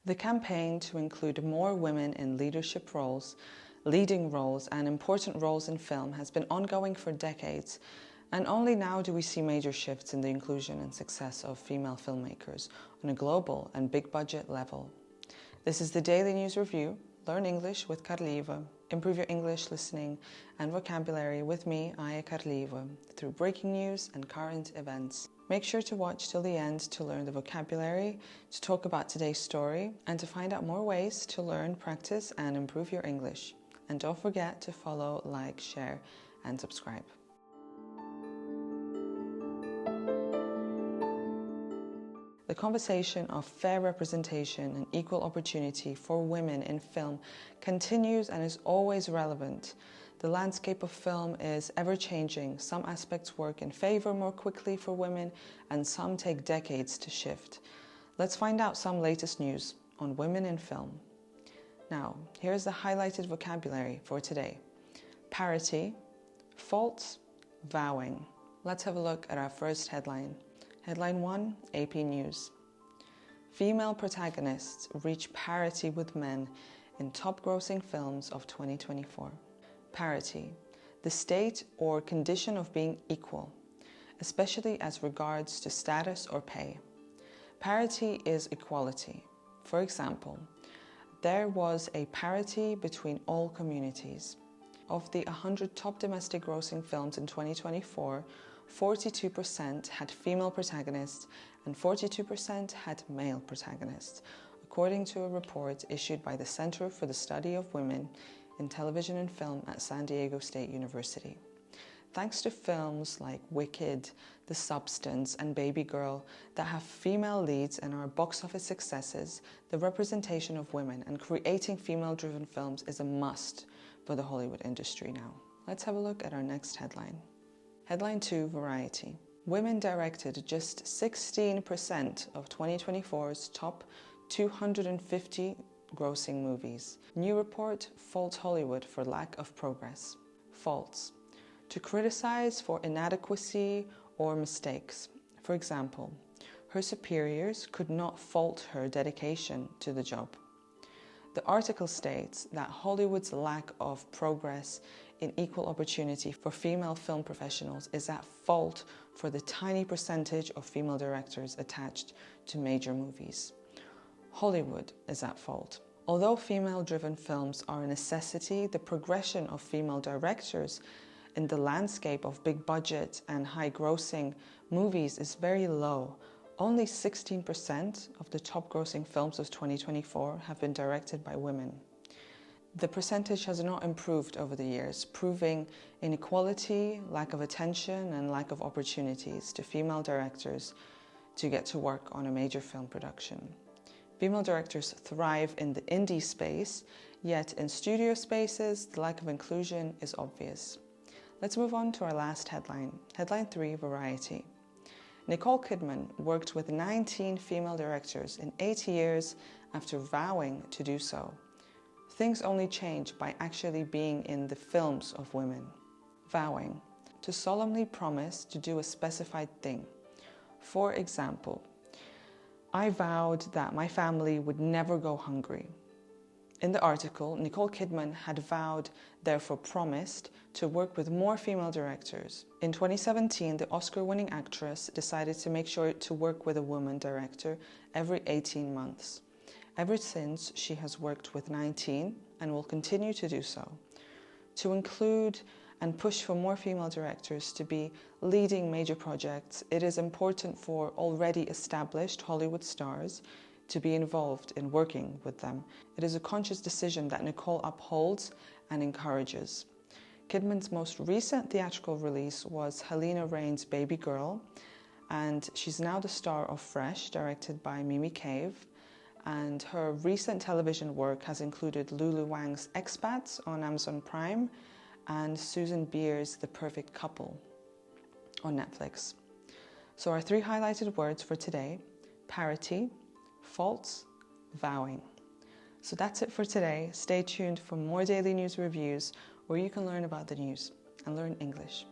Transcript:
The campaign to include more women in leadership roles, leading roles and important roles in film has been ongoing for decades, and only now do we see major shifts in the inclusion and success of female filmmakers on a global and big budget level. This is the Daily News Review. Learn English with Karlieva. Improve your English listening and vocabulary with me, Karlieva, through breaking news and current events. Make sure to watch till the end to learn the vocabulary, to talk about today's story, and to find out more ways to learn, practice, and improve your English. And don't forget to follow, like, share, and subscribe. The conversation of fair representation and equal opportunity for women in film continues and is always relevant. The landscape of film is ever-changing. Some aspects work in favor more quickly for women, and some take decades to shift. Let's find out some latest news on women in film. Now, here's the highlighted vocabulary for today. Parity, faults, vowing. Let's have a look at our first headline. Headline 1, AP News. Female protagonists reach parity with men in top-grossing films of 2024. Parity, the state or condition of being equal, especially as regards to status or pay. Parity is equality. For example, there was a parity between all communities. Of the 100 top domestic grossing films in 2024, 42% had female protagonists and 42% had male protagonists, according to a report issued by the Center for the Study of Women in Television and Film at San Diego State University. Thanks to films like Wicked, The Substance, and Baby Girl that have female leads and are box office successes, the representation of women and creating female-driven films is a must for the Hollywood industry now. Let's have a look at our next headline. Headline 2, Variety. Women directed just 16% of 2024's top 250 grossing movies. New report faults Hollywood for lack of progress. Faults. To criticize for inadequacy or mistakes. For example, her superiors could not fault her dedication to the job. The article states that Hollywood's lack of progress in equal opportunity for female film professionals is at fault for the tiny percentage of female directors attached to major movies. Hollywood is at fault. Although female-driven films are a necessity, the progression of female directors in the landscape of big-budget and high-grossing movies is very low. Only 16% of the top-grossing films of 2024 have been directed by women. The percentage has not improved over the years, proving inequality, lack of attention, and lack of opportunities to female directors to get to work on a major film production. Female directors thrive in the indie space, yet in studio spaces, the lack of inclusion is obvious. Let's move on to our last headline. Headline 3, Variety. Nicole Kidman worked with 19 female directors in 8 years after vowing to do so. Things only change by actually being in the films of women. Vowing. To solemnly promise to do a specified thing. For example, I vowed that my family would never go hungry. In the article, Nicole Kidman had vowed, therefore promised, to work with more female directors. In 2017, the Oscar-winning actress decided to make sure to work with a woman director every 18 months. Ever since, she has worked with 19 and will continue to do so. To include and push for more female directors to be leading major projects, it is important for already established Hollywood stars to be involved in working with them. It is a conscious decision that Nicole upholds and encourages. Kidman's most recent theatrical release was Helena Rain's Baby Girl, and she's now the star of Fresh, directed by Mimi Cave. And her recent television work has included Lulu Wang's Expats on Amazon Prime and Susan Beer's The Perfect Couple on Netflix. So our 3 highlighted words for today: parity, faults, vowing. So that's it for today. Stay tuned for more daily news reviews where you can learn about the news and learn English.